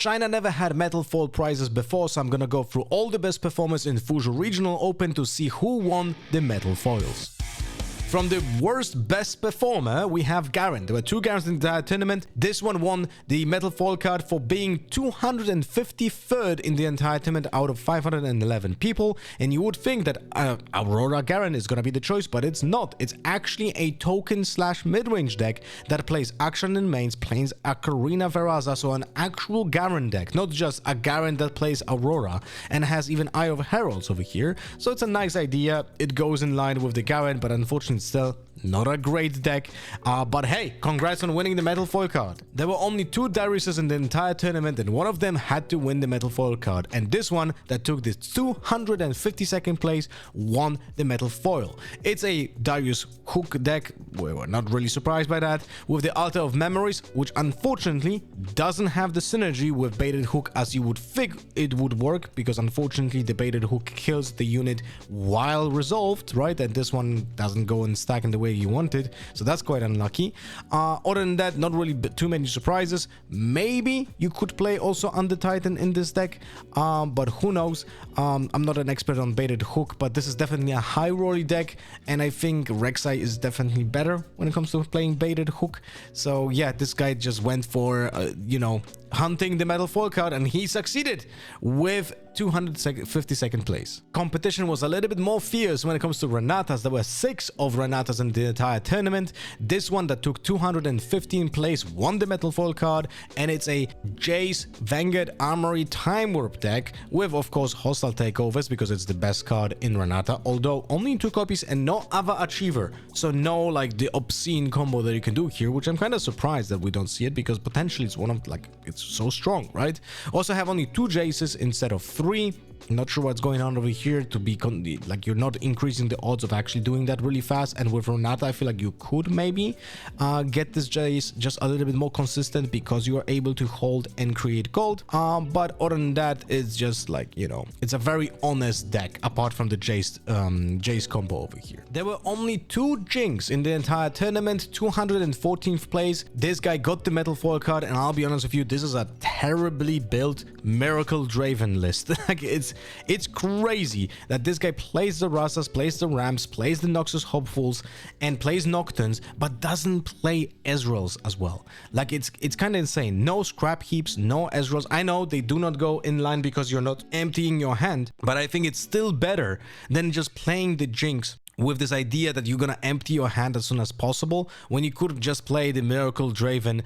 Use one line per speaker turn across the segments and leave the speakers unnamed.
China never had metal foil prizes before, so I'm gonna go through all the best performers in Fuzhou Regional Open to see who won the metal foils. From the worst best performer, we have Garen. There were 2 Garens in the entire tournament. This one won the metal foil card for being 253rd in the entire tournament out of 511 people. And you would think that Aurora Garen is going to be the choice, but it's not. It's actually a token / mid-range deck that plays Akshan in mains, plays a Karina Veraza, so an actual Garen deck, not just a Garen that plays Aurora and has even Eye of Heralds over here. So it's a nice idea. It goes in line with the Garen, but unfortunately still not a great deck, but hey, congrats on winning the metal foil card. There were only 2 Dariuses in the entire tournament, and one of them had to win the metal foil card, and this one that took the 252nd place won the metal foil. It's a Darius hook deck. We were not really surprised by that, with the Altar of Memories, which unfortunately doesn't have the synergy with baited hook as you would think it would work, because unfortunately the baited hook kills the unit while resolved, right? And this one doesn't go and stack in the way you wanted, so that's quite unlucky. Other than that, not really too many surprises. Maybe you could play also Under Titan in this deck, but who knows. I'm not an expert on baited hook, but this is definitely a high rolly deck, and I think Reksai is definitely better when it comes to playing baited hook. So yeah, this guy just went for hunting the metal foil card, and he succeeded with 252nd place. Competition was a little bit more fierce when it comes to Renatas. There were 6 of Renatas in the entire tournament. This one that took 215 place won the metal foil card, and it's a Jace Vanguard Armory Time Warp deck with, of course, hostile takeovers, because it's the best card in Renata, although only 2 copies and no other achiever, so no like the obscene combo that you can do here, which I'm kind of surprised that we don't see it, because potentially it's one of it's so strong, right? Also have only 2 Jaces instead of 3. Not sure what's going on over here to be you're not increasing the odds of actually doing that really fast. And with Renata, I feel like you could maybe get this Jace just a little bit more consistent, because you are able to hold and create gold. But other than that, it's just it's a very honest deck apart from the Jace combo over here. There were only 2 Jinx in the entire tournament, 214th place. This guy got the metal foil card, and I'll be honest with you, this is a terribly built Miracle Draven list. It's crazy that this guy plays the Rasas, plays the Rams, plays the Noxus Hopefuls, and plays Nocturnes, but doesn't play Ezreals as well. It's kind of insane. No scrap heaps, no Ezreals. I know they do not go in line because you're not emptying your hand, but I think it's still better than just playing the Jinx with this idea that you're gonna empty your hand as soon as possible, when you could just play the Miracle Draven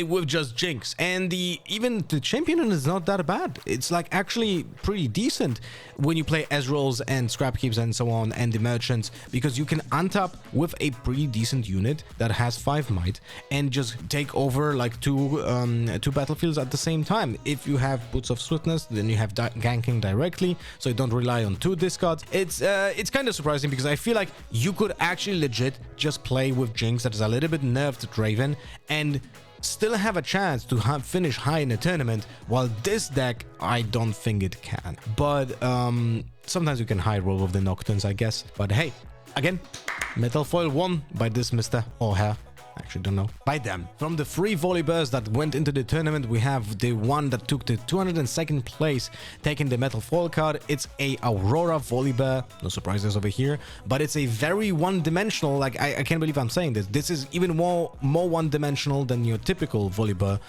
with just Jinx. And even the champion is not that bad. It's actually pretty decent when you play Ezreals and Scrap Keeps and so on, and the Merchants, because you can untap with a pretty decent unit that has 5 might and just take over two battlefields at the same time. If you have Boots of Swiftness, then you have ganking directly, so you don't rely on 2 discards. It's kind of surprising, because I feel like you could actually legit just play with Jinx that is a little bit nerfed Draven and still have a chance to finish high in a tournament, while this deck, I don't think it can. But sometimes you can high roll with the Nocturnes, I guess. But hey, again, metal foil won by this Mr. or her. Actually, don't know. By them. From the 3 volibears that went into the tournament, we have the one that took the 202nd place, taking the metal foil card. It's a Aurora volibear. No surprises over here, but it's a very one-dimensional. I can't believe I'm saying this. This is even more one-dimensional than your typical volibear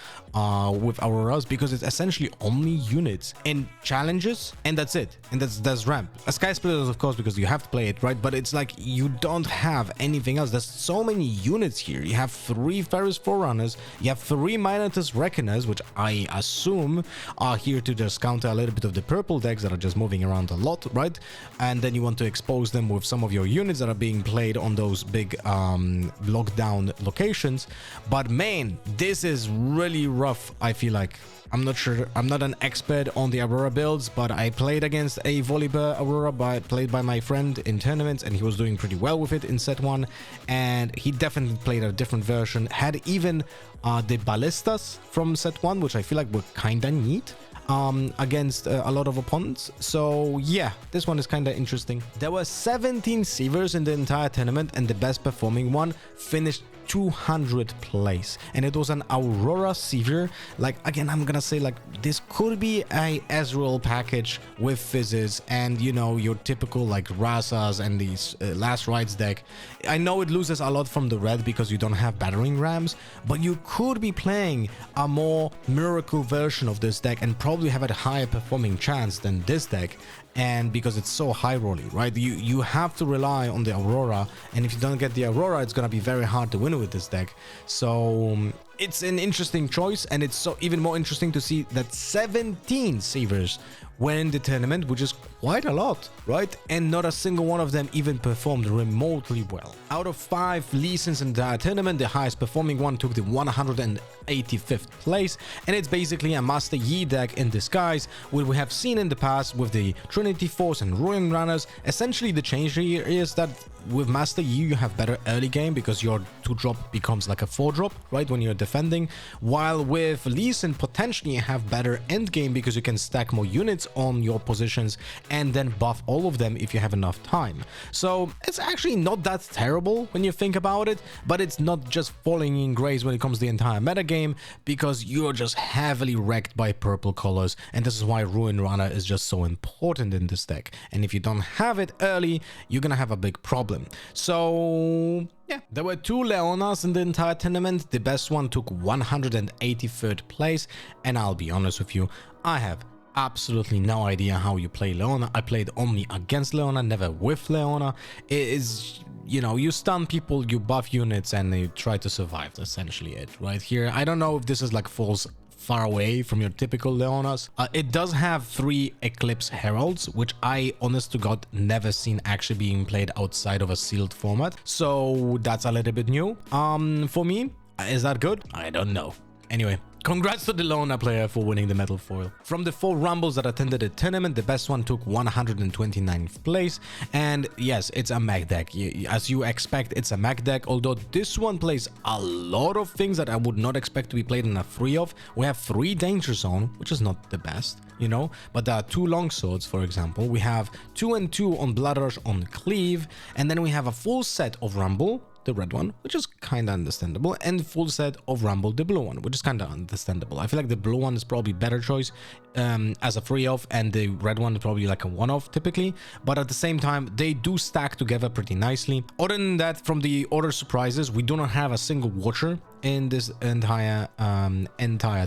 with Auroras, because it's essentially only units and challenges, and that's it. And that's ramp. A Sky Splitters, of course, because you have to play it, right? But it's you don't have anything else. There's so many units here. You have 3 Ferris Forerunners, you have 3 Minotaur's Reckoners, which I assume are here to just counter a little bit of the purple decks that are just moving around a lot, right? And then you want to expose them with some of your units that are being played on those big lockdown locations. But man, this is really rough, I feel like. I'm not sure. I'm not an expert on the Aurora builds, but I played against a volibear Aurora played by my friend in tournaments, and he was doing pretty well with it in set 1. And he definitely played a different version. Had even the ballistas from set 1, which I feel like were kinda neat against a lot of opponents. So yeah, this one is kind of interesting. There were 17 Sivirs in the entire tournament, and the best performing one finished 200th place, and it was an Aurora Sivir. Like, again, I'm gonna say, like, this could be a Ezreal package with fizzes and, you know, your typical like Rasas and these Last Rites deck. I know it loses a lot from the red because you don't have battering rams, but you could be playing a more miracle version of this deck and probably have a higher performing chance than this deck. And because it's so high rolling, right, you have to rely on the Aurora, and if you don't get the Aurora, it's gonna be very hard to win with this deck. So it's an interesting choice, and it's so even more interesting to see that 17 Sivirs win the tournament, which is quite a lot, right? And not a single one of them even performed remotely well. Out of 5 Legions in the tournament, the highest performing one took the 185th place, and it's basically a Master Yi deck in disguise, what we have seen in the past with the Trinity Force and Ruin Runners. Essentially, the change here is that with Master Yi, you have better early game because your 2-drop becomes like a 4-drop, right, when you're defending, while with Legion, potentially you have better end game because you can stack more units on your positions and then buff all of them if you have enough time. So it's actually not that terrible when you think about it, but it's not just falling in grace when it comes to the entire metagame, because you're just heavily wrecked by purple colors, and this is why Ruin Runner is just so important in this deck. And if you don't have it early, you're gonna have a big problem. So yeah, there were 2 Leonas in the entire tournament. The best one took 183rd place, and I'll be honest with you, I have absolutely no idea how you play Leona. I played only against Leona, never with Leona. It is, you know, you stun people, you buff units, and you try to survive. That's essentially it right here. I don't know if this is like falls far away from your typical Leonas. It does have 3 Eclipse Heralds, which I, honest to God, never seen actually being played outside of a sealed format. So that's a little bit new. For me, is that good? I don't know. Anyway, congrats to the Leona player for winning the metal foil. From the 4 Rumbles that attended the tournament, the best one took 129th place. And yes, it's a mech deck. As you expect, it's a mech deck, although this one plays a lot of things that I would not expect to be played in a 3 of. We have 3 Danger Zone, which is not the best, you know, but there are 2 Longswords, for example. We have 2 and 2 on Blood Rush on Cleave, and then we have a full set of Rumble, the red one, which is kind of understandable, and full set of Rumble, the blue one, which is kind of understandable. I feel like the blue one is probably better choice as a 3-off, and the red one is probably like a 1-off typically, but at the same time, they do stack together pretty nicely. Other than that, from the other surprises, we do not have a single Watcher in this entire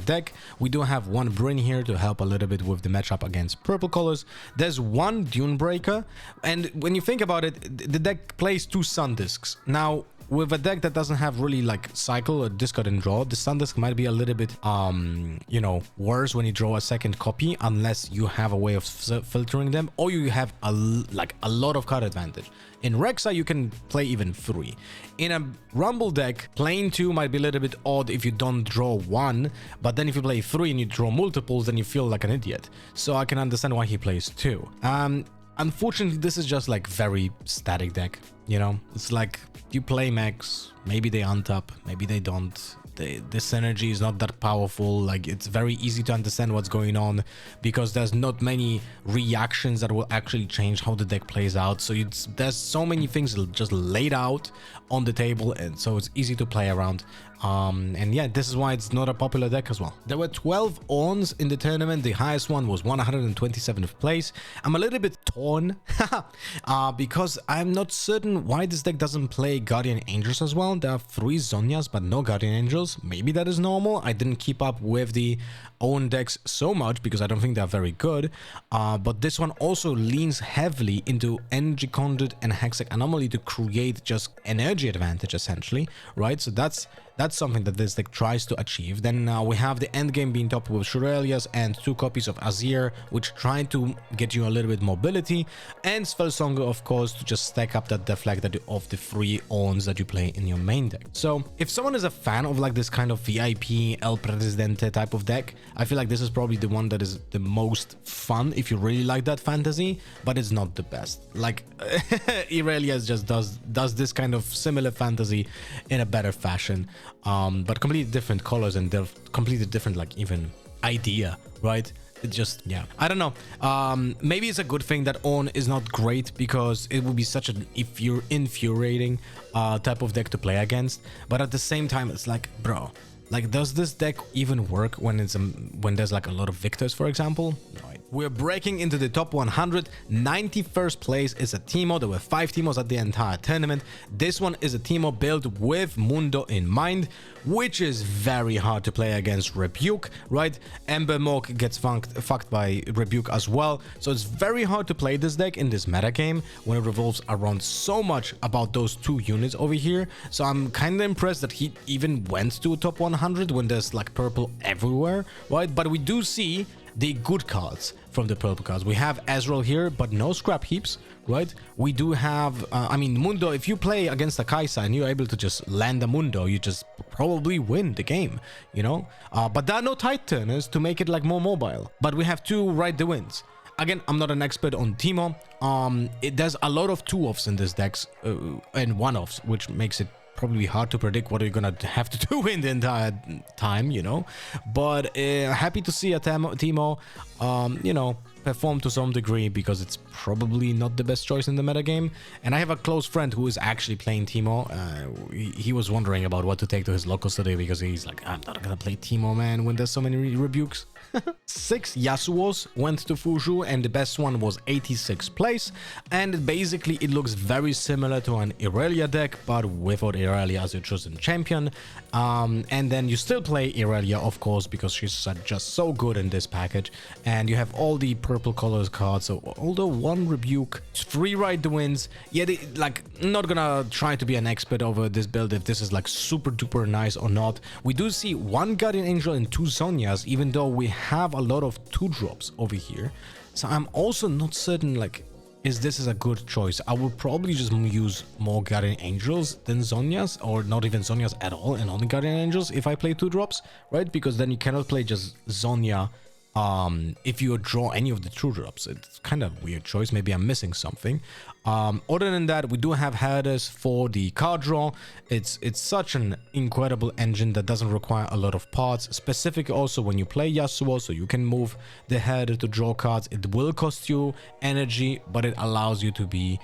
deck. We do have 1 Bryn here to help a little bit with the matchup against purple colors. There's 1 Dune Breaker, and when you think about it, the deck plays 2 Sun Discs. Now, with a deck that doesn't have really like cycle or discard and draw, the Sun Disc might be a little bit you know, worse when you draw a second copy, unless you have a way of filtering them, or you have a lot of card advantage. In Reksai, you can play even 3. In a Rumble deck, playing 2 might be a little bit odd if you don't draw 1, but then if you play 3 and you draw multiples, then you feel like an idiot. So I can understand why he plays 2. Unfortunately, this is just like very static deck, you know? It's like you play mechs, maybe they untap, maybe they don't. The synergy is not that powerful. Like, it's very easy to understand what's going on because there's not many reactions that will actually change how the deck plays out. So there's so many things just laid out on the table, and so it's easy to play around. And yeah, this is why it's not a popular deck as well. There were 12 ornns in the tournament. The highest one was 127th place. I'm a little bit torn because I'm not certain why this deck doesn't play Guardian Angels as well. There are 3 Zhonyas but no Guardian Angels. Maybe that is normal. I didn't keep up with the own decks so much because I don't think they're very good. But this one also leans heavily into Energy Conduit and Hextech Anomaly to create just energy advantage essentially, right? So that's something that this deck tries to achieve. Then we have the end game being topped with Shurelias and 2 copies of Azir, which try to get you a little bit mobility, and Spellsonger, of course, to just stack up that deflect of the 3 ornns that you play in your main deck. So if someone is a fan of like this kind of VIP El Presidente type of deck, I feel like this is probably the one that is the most fun if you really like that fantasy, but it's not the best. Like Irelias just does this kind of similar fantasy in a better fashion. But completely different colors, and they're completely different, like even idea, right? It just, yeah, I don't know. Maybe it's a good thing that ornn is not great, because it would be such an infuriating type of deck to play against. But at the same time, it's like, bro, like, does this deck even work when it's when there's like a lot of Victors, for example? No. We're breaking into the top 100. 91st place is a Teemo. There were 5 Teemos at the entire tournament. This one is a Teemo built with Mundo in mind, which is very hard to play against Rebuke, right? Ember Mork gets fucked by Rebuke as well. So it's very hard to play this deck in this metagame when it revolves around so much about those 2 units over here. So I'm kind of impressed that he even went to a top 100 when there's like purple everywhere, right? But we do see the good cards from the purple cards. We have Ezreal here, but no scrap heaps, right? We do have, I mean, Mundo, if you play against a Kaisa and you're able to just land a Mundo, you just probably win the game, you know? But there are no tide turners to make it like more mobile. But we have 2 Ride the Winds. Again, I'm not an expert on Teemo. There's a lot of 2-offs in this decks and 1-offs, which makes it probably hard to predict what you're gonna have to do in the entire time, you know. But happy to see a Teemo, you know, perform to some degree, because it's probably not the best choice in the metagame. And I have a close friend who is actually playing Teemo. He was wondering about what to take to his locals today, because he's like, I'm not gonna play Teemo, man, when there's so many rebukes. 6 Yasuos went to Fuzhou, and the best one was 86th place. And basically it looks very similar to an Irelia deck, but without Irelia as your chosen champion. And then you still play Irelia, of course, because she's just so good in this package. And you have all the purple colors cards. So although 1 Rebuke, 3 Ride the Winds, yeah, like, not gonna try to be an expert over this build if this is like super duper nice or not. We do see 1 Guardian Angel and 2 Zhonyas, even though we have a lot of 2-drops over here. So I'm also not certain, like, is this a good choice. I would probably just use more Guardian Angels than Zhonyas, or not even Zhonyas at all, and only Guardian Angels if I play 2-drops, right? Because then you cannot play just Zhonya if you draw any of the 2-drops. It's kind of a weird choice. Maybe I'm missing something. Other than that, we do have headers for the card draw. It's such an incredible engine that doesn't require a lot of parts, specific also when you play Yasuo, so you can move the header to draw cards. It will cost you energy, but it allows you to be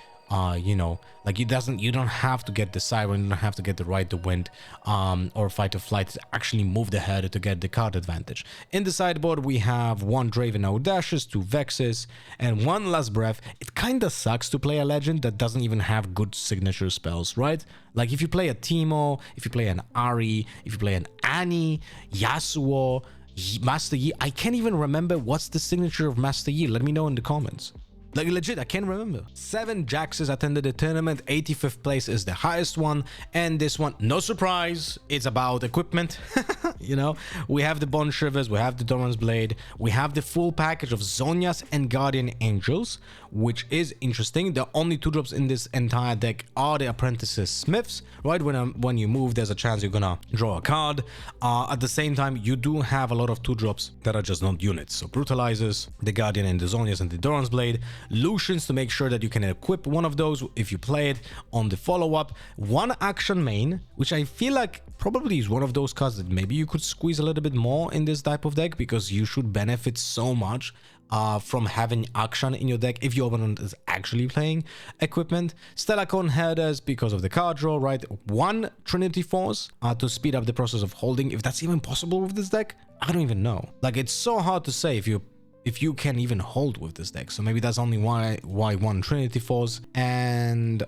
you know, like, you don't have to get the Siren, you don't have to get the Ride the Wind or Fight or Flight to actually move the header to get the card advantage. In the sideboard, we have 1 Draven Audacious, 2 Vexes, and 1 Last Breath. It kinda sucks to play a legend that doesn't even have good signature spells, right? Like, if you play a Teemo, if you play an Ahri, if you play an Annie, Yasuo, Master Yi, I can't even remember what's the signature of Master Yi. Let me know in the comments. Like, legit, I can't remember. 7 Jaxes attended the tournament. 85th place is the highest one. And this one, no surprise, it's about equipment. You know, we have the Bond Shivers, we have the Doran's Blade, we have the full package of Zhonyas and Guardian Angels, which is interesting. The only 2-drops in this entire deck are the Apprentices Smiths, right? When you move, there's a chance you're gonna draw a card. At the same time, you do have a lot of 2-drops that are just not units. So Brutalizers, the Guardian and the Zhonyas and the Doran's Blade, Lucians to make sure that you can equip one of those if you play it on the follow-up. 1 Action Main, which I feel like probably is one of those cards that maybe you could squeeze a little bit more in this type of deck, because you should benefit so much from having action in your deck if your opponent is actually playing equipment. Stellacon headers because of the card draw, right? 1 Trinity Force to speed up the process of holding, if that's even possible with this deck. I don't even know. Like, it's so hard to say if you can even hold with this deck. So maybe that's only why 1 Trinity Force. And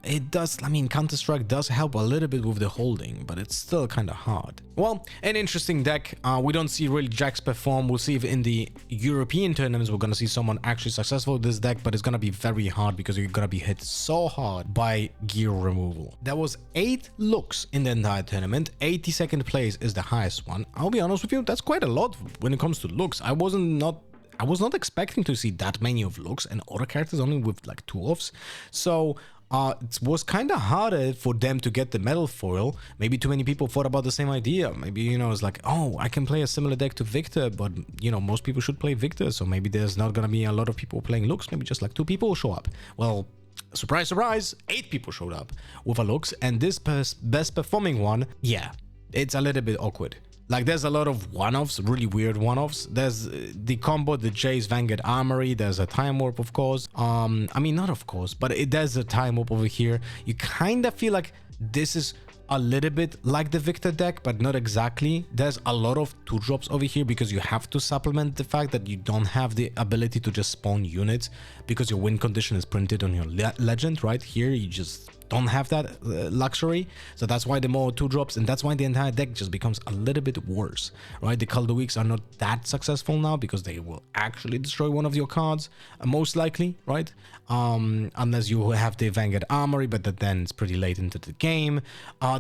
it does, I mean, Counter-Strike does help a little bit with the holding, but it's still kind of hard. Well, an interesting deck. We don't see really Jax perform. We'll see if in the European tournaments we're going to see someone actually successful with this deck, but it's going to be very hard because you're going to be hit so hard by gear removal. There was 8 looks in the entire tournament. 82nd place is the highest one. I'll be honest with you, that's quite a lot when it comes to looks. I was not expecting to see that many of looks, and other characters only with like 2 offs. So it was kind of harder for them to get the metal foil. Maybe too many people thought about the same idea. Maybe, you know, it's like, oh, I can play a similar deck to Viktor, but, you know, most people should play Viktor. So maybe there's not going to be a lot of people playing looks. Maybe just like 2 people show up. Well, surprise, surprise, 8 people showed up with a looks. And this best performing one, yeah, it's a little bit awkward. Like, there's a lot of one-offs, really weird one-offs. There's the combo, the Jace Vanguard Armory. There's a Time Warp, of course. I mean, not of course, but there's a Time Warp over here. You kind of feel like this is a little bit like the Viktor deck, but not exactly. There's a lot of 2-drops over here because you have to supplement the fact that you don't have the ability to just spawn units because your win condition is printed on your legend, right? Here, you just don't have that luxury, so that's why the more 2-drops, and that's why the entire deck just becomes a little bit worse, right? The Caldo Weeks are not that successful now because they will actually destroy one of your cards, most likely, right? Unless you have the Vanguard Armory, but then it's pretty late into the game.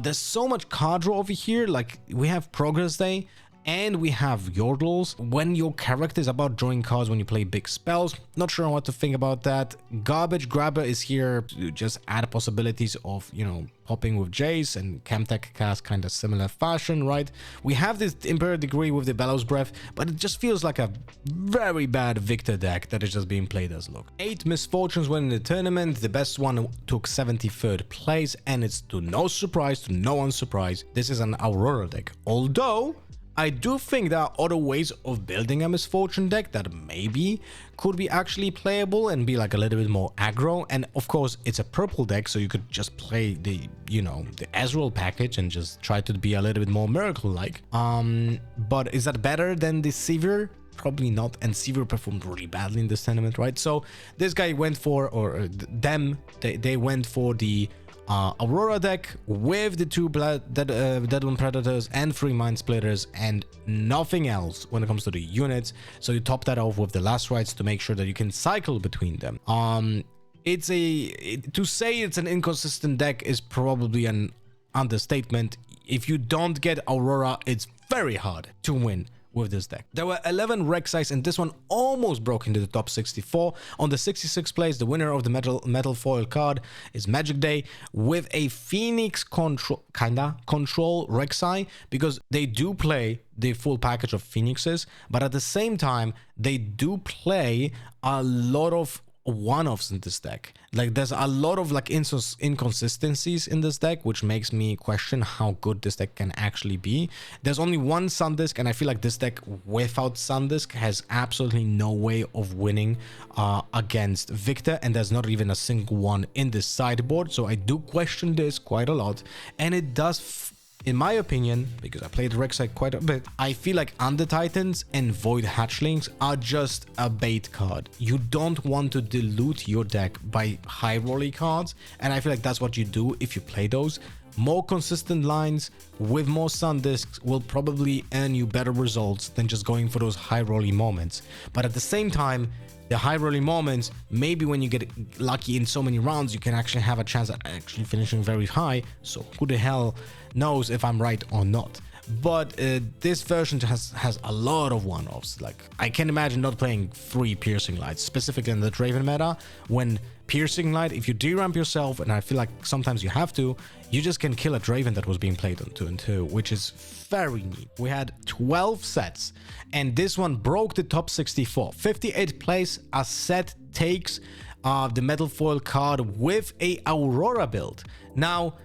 There's so much card draw over here. Like, we have Progress Day, and we have Yordles. When your character is about drawing cards when you play big spells, not sure what to think about that. Garbage Grabber is here to just add possibilities of, you know, popping with Jace, and Chemtech cast kind of similar fashion, right? We have this Imperial Degree with the Bellows Breath, but it just feels like a very bad Viktor deck that is just being played as look. 8 Misfortunes winning the tournament. The best one took 73rd place, and it's to no surprise, to no one's surprise, this is an Aurora deck. Although I do think there are other ways of building a Misfortune deck that maybe could be actually playable and be like a little bit more aggro. And of course, it's a purple deck, so you could just play the, you know, the Ezreal package and just try to be a little bit more Miracle-like. But is that better than the Sivir? Probably not, and Sivir performed really badly in this tournament, right? So this guy went for, or they went for the Aurora deck with the 2 Deadland Predators and 3 Mind Splitters and nothing else when it comes to the units. So you top that off with the Last Rites to make sure that you can cycle between them. To say it's an inconsistent deck is probably an understatement. If you don't get Aurora, it's very hard to win with this deck. There were 11 reksais, and this one almost broke into the top 64. On the 66th place, the winner of the metal foil card is Magic Day with a Phoenix control reksai, because they do play the full package of Phoenixes, but at the same time they do play a lot of one-offs in this deck. Like, there's a lot of like inconsistencies in this deck, which makes me question how good this deck can actually be. There's only one Sundisk, and I feel like this deck without Sundisk has absolutely no way of winning against Viktor, and there's not even a single one in this sideboard. So I do question this quite a lot, and it does, in my opinion, because I played Rek'Sai quite a bit, I feel like Under Titans and Void Hatchlings are just a bait card. You don't want to dilute your deck by high rolly cards, and I feel like that's what you do if you play those. More consistent lines with more Sundisks will probably earn you better results than just going for those high rolly moments. But at the same time, the high rolling moments, maybe when you get lucky in so many rounds, you can actually have a chance at actually finishing very high. So who the hell knows if I'm right or not. But this version has a lot of one-offs. Like, I can imagine not playing 3 Piercing Lights, specifically in the Draven meta, when Piercing Light, if you deramp yourself, and I feel like sometimes you have to, you just can kill a Draven that was being played on 2 and 2, which is very neat. We had 12 sets, and this one broke the top 64. 58th place, a set takes the Metal Foil card with a Aurora build. Now,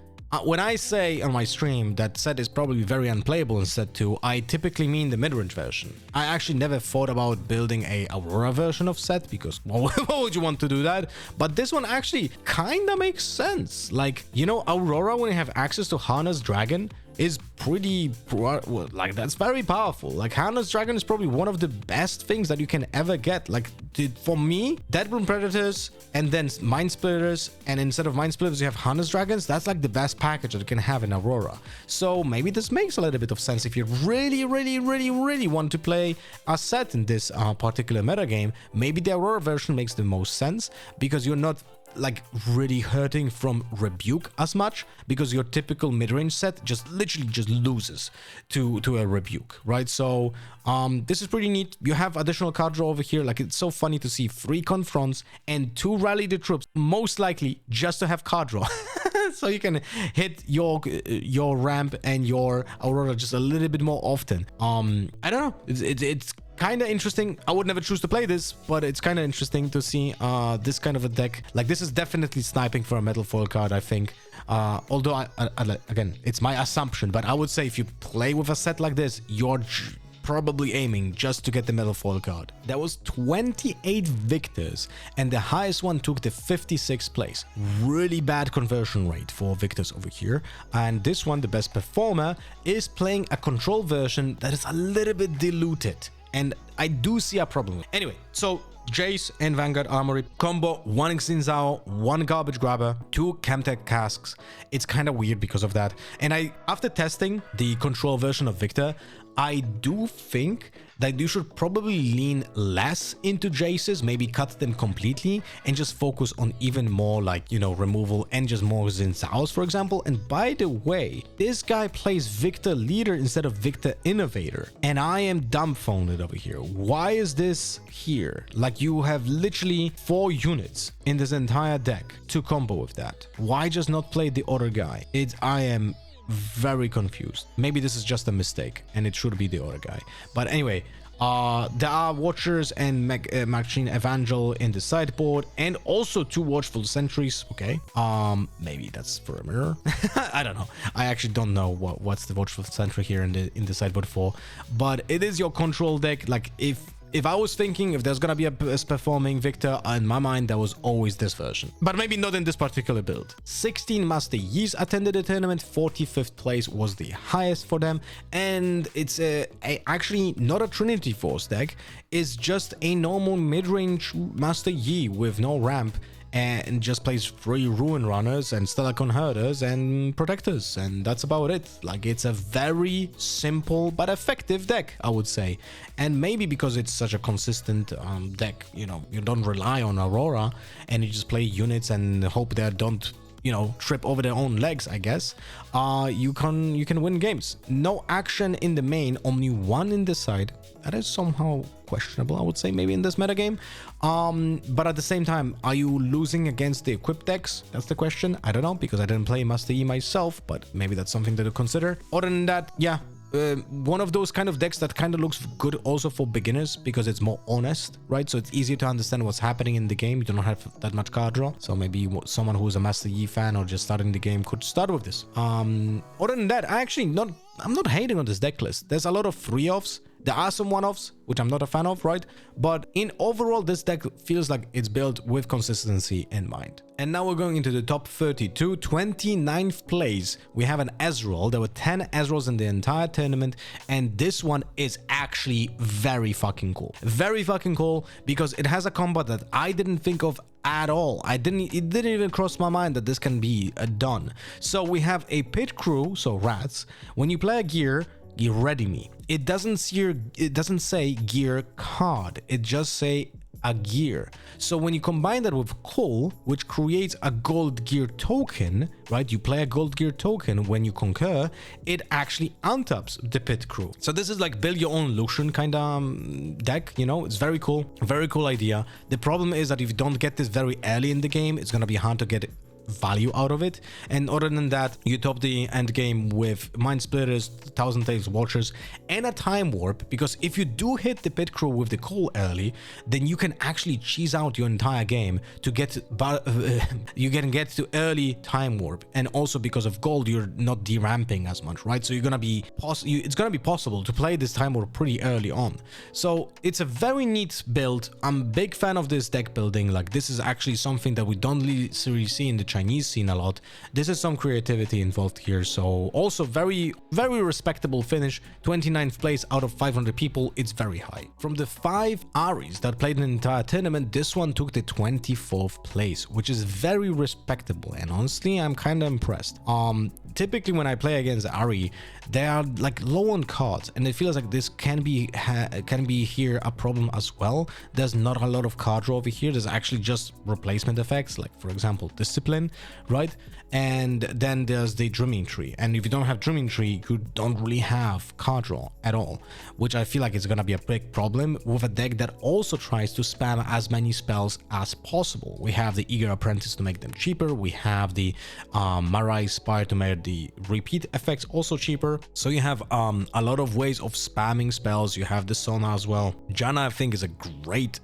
when I say on my stream that set is probably very unplayable in set 2, I typically mean the mid-range version. I actually never thought about building a Aurora version of set, because why would you want to do that? But this one actually kinda makes sense. Like, you know, Aurora, when you have access to Harness Dragon, is pretty, like, that's very powerful. Like, Harness Dragon is probably one of the best things that you can ever get. Like, for me, Deadbloom Predators and then Mind Splitters, and instead of Mind Splitters you have Harness Dragons. That's like the best package that you can have in Aurora. So maybe this makes a little bit of sense if you really want to play a set in this particular metagame. Maybe the Aurora version makes the most sense, because you're not like really hurting from Rebuke as much, because your typical mid-range set just literally just loses to a Rebuke, right? So this is pretty neat. You have additional card draw over here. Like, it's so funny to see 3 Confronts and 2 Rally the Troops, most likely just to have card draw. so you can hit your ramp and your Aurora just a little bit more often. I don't know, it's kind of interesting. I would never choose to play this, but it's kind of interesting to see this kind of a deck. Like, this is definitely sniping for a metal foil card, I think. Although again, it's my assumption, but I would say if you play with a set like this, you're probably aiming just to get the metal foil card. There was 28 victors, and the highest one took the 56th place. Really bad conversion rate for victors over here. And this one, the best performer, is playing a control version that is a little bit diluted, and I do see a problem. Anyway, so Jace and Vanguard Armory combo, 1 Xin Zhao, 1 Garbage Grabber, 2 Chemtech Casks. It's kind of weird because of that. And after testing the control version of Viktor, I do think that you should probably lean less into Jaces, maybe cut them completely and just focus on even more, like, you know, removal and just more Xin Zhaos, for example. And by the way, this guy plays Viktor Leader instead of Viktor Innovator, and I am dumbfounded over here. Why is this here? Like, you have literally 4 units in this entire deck to combo with that. Why just not play the other guy? I am very confused. Maybe this is just a mistake and it should be the other guy. But anyway, there are Watchers and Machine Evangel in the sideboard, and also 2 Watchful Sentries. Okay, maybe that's for a mirror. I don't know. I actually don't know what's the Watchful Sentry here in the sideboard for, but it is your control deck. Like, if I was thinking if there's gonna be a best performing Viktor, in my mind there was always this version, but maybe not in this particular build. 16 Master Yis attended the tournament. 45th place was the highest for them, and it's actually not a Trinity Force deck. It's just a normal mid-range Master Yi with no ramp, and just plays 3 Ruin Runners and Stellarchon Herders and Protectors, and that's about it. Like, it's a very simple but effective deck, I would say. And maybe because it's such a consistent deck, you know, you don't rely on Aurora and you just play units and hope they don't, you know, trip over their own legs, I guess. You can win games. No action in the main, only 1 in the side. That is somehow questionable, I would say, maybe in this metagame. But at the same time, are you losing against the equipped decks? That's the question. I don't know, because I didn't play Master Yi myself, but maybe that's something to consider. Other than that, yeah, one of those kind of decks that kind of looks good also for beginners, because it's more honest, right? So it's easier to understand what's happening in the game. You don't have that much card draw, so maybe someone who's a Master Yi fan or just starting the game could start with this. Other than that, I'm not hating on this deck list. There's a lot of 3-offs. There are some 1-offs, which I'm not a fan of, right? But in overall, this deck feels like it's built with consistency in mind. And now we're going into the top 32. 29th place, we have an Ezreal. There were 10 Ezreals in the entire tournament, and this one is actually very fucking cool. Very fucking cool, because it has a combo that I didn't think of at all. It didn't even cross my mind that this can be done. So we have a pit crew, so rats. When you play a gear, you ready me. It doesn't say gear card. It just say a gear. So when you combine that with Call, which creates a gold gear token, right? You play a gold gear token when you concur, it actually untaps the pit crew. So this is like build your own Lucian kind of deck, you know? It's very cool. Very cool idea. The problem is that if you don't get this very early in the game, it's gonna be hard to get value out of it. And other than that, you top the end game with Mind Splitters, Thousand Tales Watchers, and a Time Warp, because if you do hit the pit crew with the Call early, then you can actually cheese out your entire game to get you can get to early Time Warp. And also because of gold, you're not deramping as much, right? So it's gonna be possible to play this Time Warp pretty early on. So it's a very neat build. I'm a big fan of this deck building. Like, this is actually something that we don't really see in the Chinese scene a lot. This is some creativity involved here. So also very, very respectable finish. 29th place out of 500 people. It's very high. From the 5 Ahris that played an entire tournament, this one took the 24th place, which is very respectable. And honestly, I'm kind of impressed. typically when I play against Ahri, they are like low on cards, and it feels like this can be here a problem as well. There's not a lot of card draw over here. There's actually just replacement effects, like for example Discipline, right? And then there's the Dreaming Tree, and if you don't have Dreaming Tree, you don't really have card draw at all, which I feel like is gonna be a big problem with a deck that also tries to spam as many spells as possible. We have the Eager Apprentice to make them cheaper. We have the Marai Spire to make the repeat effects also cheaper. So you have a lot of ways of spamming spells. You have the Sona as well. Janna, I think, is a great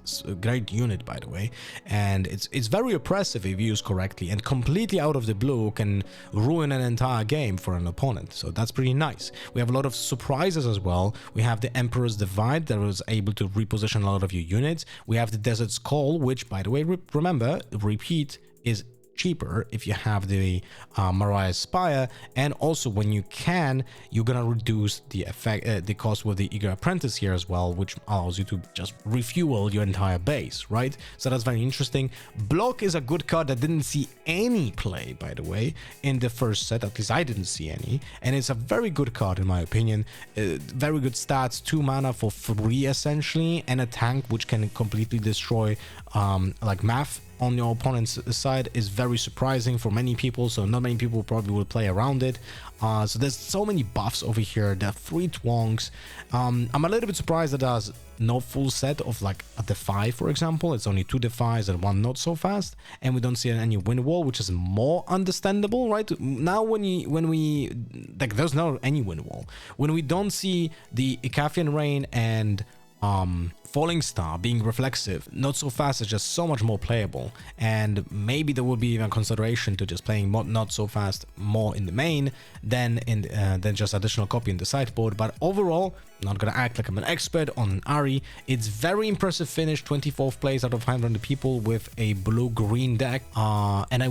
unit, by the way, and it's very oppressive if used correctly, and completely out of the blue can ruin an entire game for an opponent. So that's pretty nice. We have a lot of surprises as well. We have the Emperor's Divide that was able to reposition a lot of your units. We have the Desert's Call, which, by the way, remember, repeat is cheaper if you have the Marai Spire, and also when you can, you're gonna reduce the the cost with the Eager Apprentice here as well, which allows you to just refuel your entire base, right? So that's very interesting. Block is a good card that didn't see any play, by the way, in the first set. At least I didn't see any, and it's a very good card in my opinion. Very good stats, 2 mana for free essentially, and a tank which can completely destroy like math on your opponent's side is very surprising for many people, so not many people probably will play around it. So there's so many buffs over here. There are 3 twonks. I'm a little bit surprised that there's no full set of like a Defy, for example. It's only 2 Defies and 1 Not So Fast, and we don't see any Wind Wall, which is more understandable, right? Now when we like, there's not any Wind Wall. When we don't see the Icathian Rain and Falling Star being reflexive, Not So Fast is just so much more playable, and maybe there would be even consideration to just playing Not So Fast more in the main than just additional copy in the sideboard. But overall, not gonna act like I'm an expert on Ahri. It's very impressive finish, 24th place out of 500 people with a blue-green deck, and I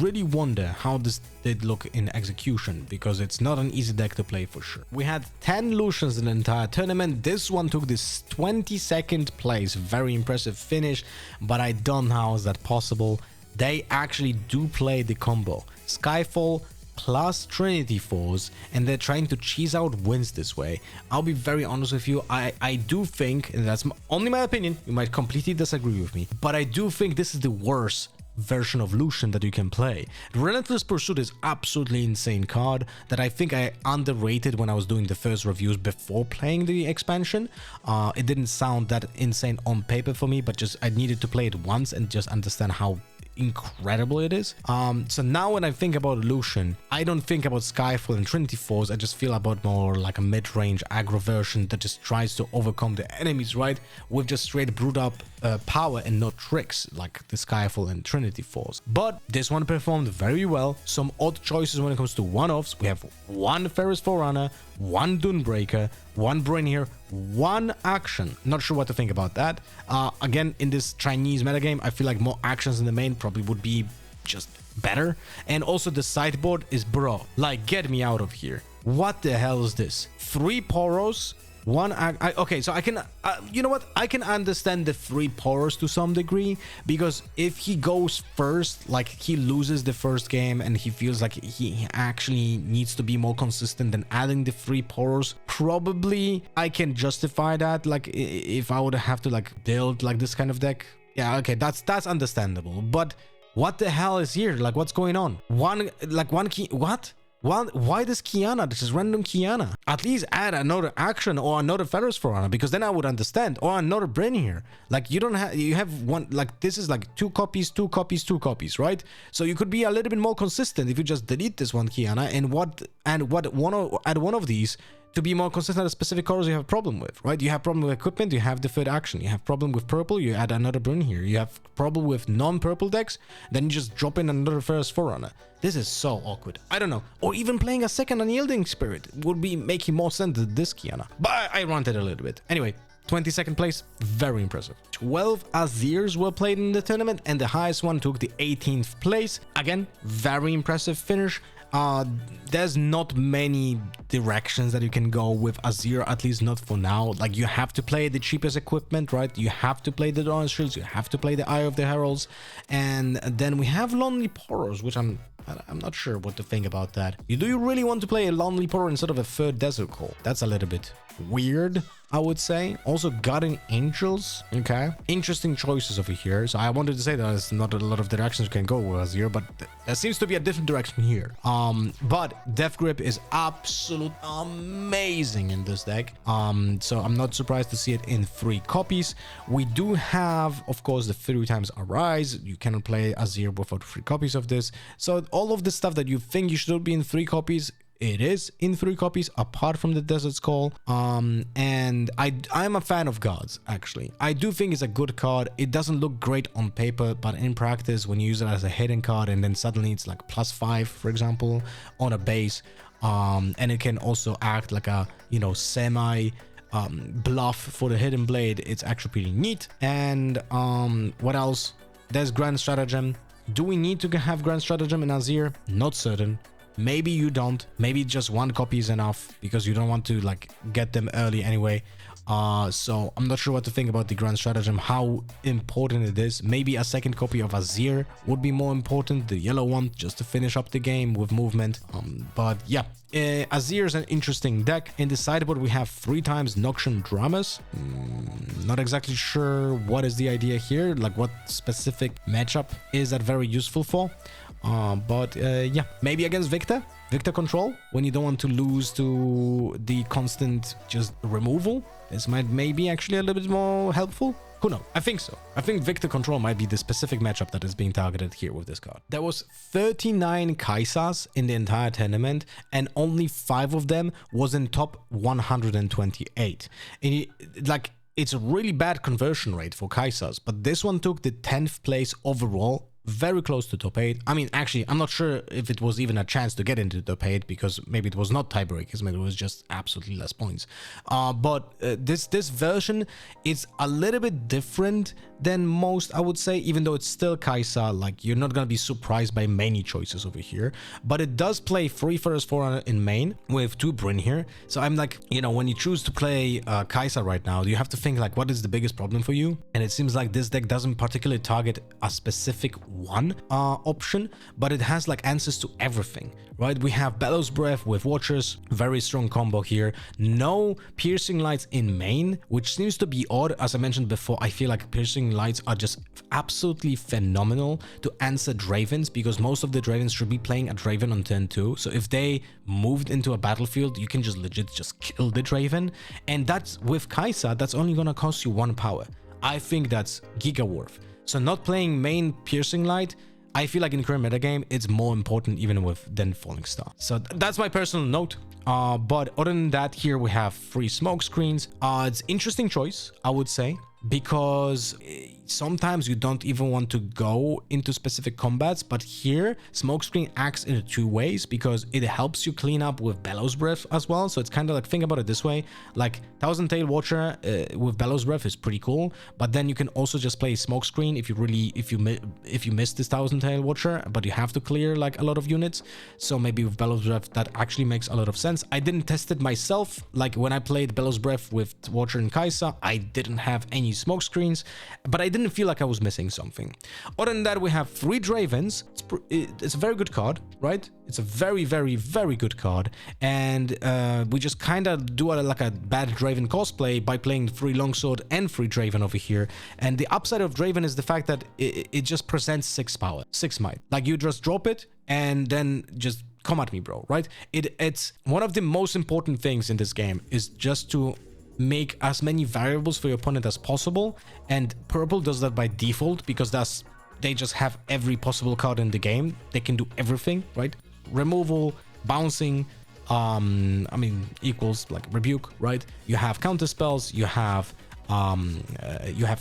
really wonder how this did look in execution, because it's not an easy deck to play for sure. We had 10 Lucians in the entire tournament. This one took this 22nd place, very impressive finish, but I don't know how is that possible. They actually do play the combo Skyfall plus Trinity Force, and they're trying to cheese out wins this way. I'll be very honest with you, I do think, and that's only my opinion, you might completely disagree with me, but I do think this is the worst version of Lucian that you can play. Relentless Pursuit is absolutely insane card that I think I underrated when I was doing the first reviews before playing the expansion. It didn't sound that insane on paper for me, but just I needed to play it once and just understand how incredible it is. So now when I think about Lucian, I don't think about Skyfall and Trinity Force. I just feel about more like a mid-range aggro version that just tries to overcome the enemies, right, with just straight brewed up power and not tricks like the Skyfall and Trinity Force. But this one performed very well. Some odd choices when it comes to one-offs. We have 1 Ferris Forerunner, 1 Dunebreaker, 1 Brainier, 1 action. Not sure what to think about that. Again, in this Chinese metagame, I feel like more actions in the main probably would be just better. And also the sideboard is, bro, like, get me out of here. What the hell is this? 3 Poros, 1 okay, so I can you know what, I can understand the 3 Poros to some degree, because if he goes first, like he loses the first game and he feels like he actually needs to be more consistent than adding the 3 Poros, probably I can justify that. Like if I would have to like build like this kind of deck, yeah, okay, that's understandable. But what the hell is here? Like, what's going on? One key, what? Why this Kiana? This is random Kiana. At least add another action or another Ferris Forerunner, because then I would understand. Or another Brain here. Like, you don't have, you have one, like this is like 2 copies, 2 copies, 2 copies, right? So you could be a little bit more consistent if you just delete this one Kiana and add one of these to be more consistent at specific colors you have a problem with, right? You have problem with equipment, you have deferred action. You have problem with purple, you add another Brune here. You have problem with non-purple decks, then you just drop in another Ferris Forerunner. This is so awkward. I don't know. Or even playing a second Unyielding Spirit would be making more sense than this Kiana. But I ranted a little bit. Anyway, 22nd place, very impressive. 12 Azirs were played in the tournament, and the highest one took the 18th place. Again, very impressive finish. There's not many directions that you can go with Azir, at least not for now. Like, you have to play the cheapest equipment, right? You have to play the Dawn Shields, you have to play the Eye of the Heralds, and then we have Lonely Portals, which I'm not sure what to think about that. Do you really want to play a Lonely Portal instead of a third Desert Call? That's a little bit weird, I would say. Also, Guardian Angels. Okay, interesting choices over here. So I wanted to say that there's not a lot of directions you can go with Azir, but there seems to be a different direction here. But Death Grip is absolute amazing in this deck. So I'm not surprised to see it in 3 copies. We do have, of course, the 3 times Arise. You cannot play Azir without 3 copies of this. So all of the stuff that you think you should be in 3 copies, it is in 3 copies, apart from the Desert's Call. And I'm a fan of Gods, actually. I do think it's a good card. It doesn't look great on paper, but in practice, when you use it as a hidden card and then suddenly it's like +5, for example, on a base, and it can also act like a, you know, semi bluff for the Hidden Blade, it's actually pretty neat. And what else? There's Grand Stratagem. Do we need to have Grand Stratagem in Azir? Not certain. Maybe you don't. Maybe just 1 copy is enough because you don't want to like get them early anyway. So I'm not sure what to think about the Grand Stratagem, how important it is. Maybe a 2nd copy of Azir would be more important, the yellow one, just to finish up the game with movement. But yeah, Azir is an interesting deck. In the sideboard, we have 3 times Noxian Dramas. Not exactly sure what is the idea here, like what specific matchup is that very useful for. But yeah, maybe against Viktor control, when you don't want to lose to the constant just removal. This might maybe actually a little bit more helpful. Who knows? I think so. I think Viktor control might be the specific matchup that is being targeted here with this card. There was 39 Kaisas in the entire tournament, and only 5 of them was in top 128. And it's a really bad conversion rate for Kaisas, but this one took the 10th place overall, very close to top 8. I mean, actually, I'm not sure if it was even a chance to get into top 8, because maybe it was not tiebreakers, maybe it was just absolutely less points. But this version is a little bit different than most, I would say, even though it's still Kaisa. Like, you're not gonna be surprised by many choices over here, but it does play 3 first 4 in main with 2 Brynn here. So I'm like, you know, when you choose to play Kaisa right now, you have to think like, what is the biggest problem for you? And it seems like this deck doesn't particularly target a specific one option, but it has like answers to everything, right? We have Bellows Breath with Watchers, very strong combo here. No Piercing Lights in main, which seems to be odd. As I mentioned before, I feel like Piercing Lights are just absolutely phenomenal to answer Dravens, because most of the Dravens should be playing a Draven on turn 2. So if they moved into a battlefield, you can just legit just kill the Draven. And that's with Kaisa, that's only gonna cost you 1 power. I think that's giga worth. So not playing main Piercing Light, I feel like in current metagame, it's more important even than Falling Star. So that's my personal note. But other than that, here we have 3 smoke screens. It's interesting choice, I would say, because sometimes you don't even want to go into specific combats, but here smokescreen acts in 2 ways, because it helps you clean up with Bellows Breath as well. So it's kind of like, think about it this way, like Thousand Tail Watcher with Bellows Breath is pretty cool, but then you can also just play smokescreen if you miss this Thousand Tail Watcher, but you have to clear like a lot of units. So maybe with Bellows Breath that actually makes a lot of sense. I didn't test it myself. Like when I played Bellows Breath with Watcher and Kaisa, I didn't have any smoke screens, but I didn't feel like I was missing something. Other than that, we have 3 Dravens. It's a very good card, right? It's a very, very, very good card, and we just kind of do like a bad Draven cosplay by playing 3 Longsword and 3 Draven over here. And the upside of Draven is the fact that it just presents 6 power, 6 might. Like, you just drop it and then just come at me, bro, right? It's one of the most important things in this game is just to make as many variables for your opponent as possible, and purple does that by default, because they just have every possible card in the game. They can do everything, right? Removal, bouncing, I mean, equals like rebuke, right? You have counter spells, you have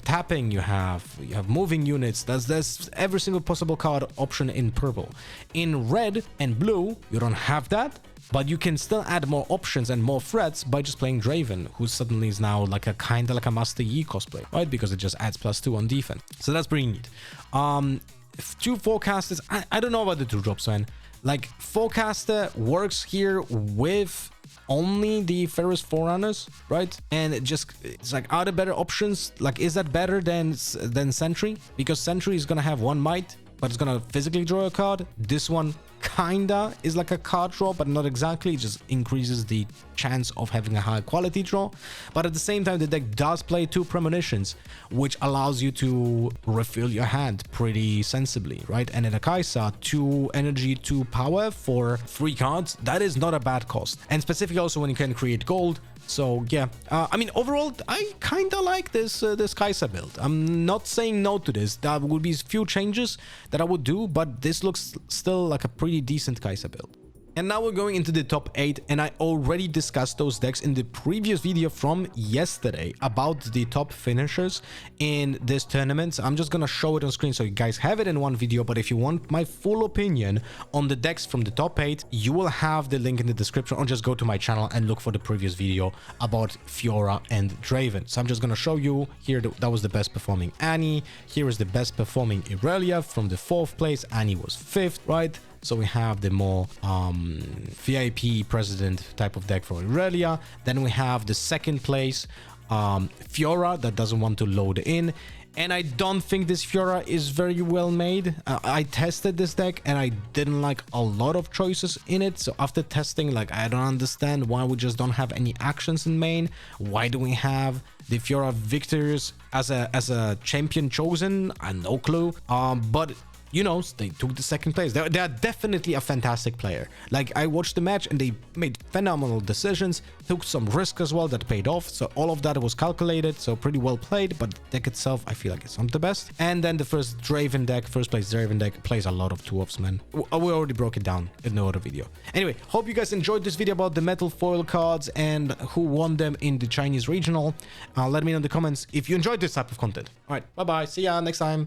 tapping, you have moving units. There's every single possible card option in purple. In red and blue, you don't have that, but you can still add more options and more threats by just playing Draven, who suddenly is now like a kind of like a Master Yi cosplay, right? Because it just adds +2 on defense. So that's pretty neat. 2 forecasters. I don't know about the 2 drops, man. Like, Forecaster works here with only the Ferris Forerunners, right? And it's like, are there better options? Like, is that better than Sentry? Because Sentry is gonna have one might, but it's gonna physically draw a card. This one kinda is like a card draw, but not exactly. It just increases the chance of having a high quality draw. But at the same time, the deck does play 2 premonitions, which allows you to refill your hand pretty sensibly, right? And in a Kaisa, 2 energy, 2 power for 3 cards, that is not a bad cost. And specifically also when you can create gold. So yeah, I mean, overall, I kind of like this Kaisa build. I'm not saying no to this. There would be a few changes that I would do, but this looks still like a pretty decent Kaisa build. And now we're going into the top 8, and I already discussed those decks in the previous video from yesterday about the top finishers in this tournament. I'm just gonna show it on screen so you guys have it in one video, but if you want my full opinion on the decks from the top 8, you will have the link in the description, or just go to my channel and look for the previous video about Fiora and Draven. So I'm just gonna show you here that was the best performing Annie. Here is the best performing Irelia from the 4th place. Annie was 5th, right? So we have the more VIP president type of deck for Irelia. Then we have the 2nd place Fiora that doesn't want to load in. And I don't think this Fiora is very well made. I tested this deck and I didn't like a lot of choices in it. So after testing, like, I don't understand why we just don't have any actions in main. Why do we have the Fiora Victors as a champion chosen? I have no clue. But you know, they took the 2nd place. They are definitely a fantastic player. Like, I watched the match and they made phenomenal decisions, took some risk as well that paid off. So all of that was calculated, so pretty well played, but the deck itself, I feel like it's not the best. And then the first place Draven deck plays a lot of 2-offs, man. We already broke it down in the other video. Anyway, hope you guys enjoyed this video about the metal foil cards and who won them in the Chinese regional. Let me know in the comments if you enjoyed this type of content. All right, bye-bye. See ya next time.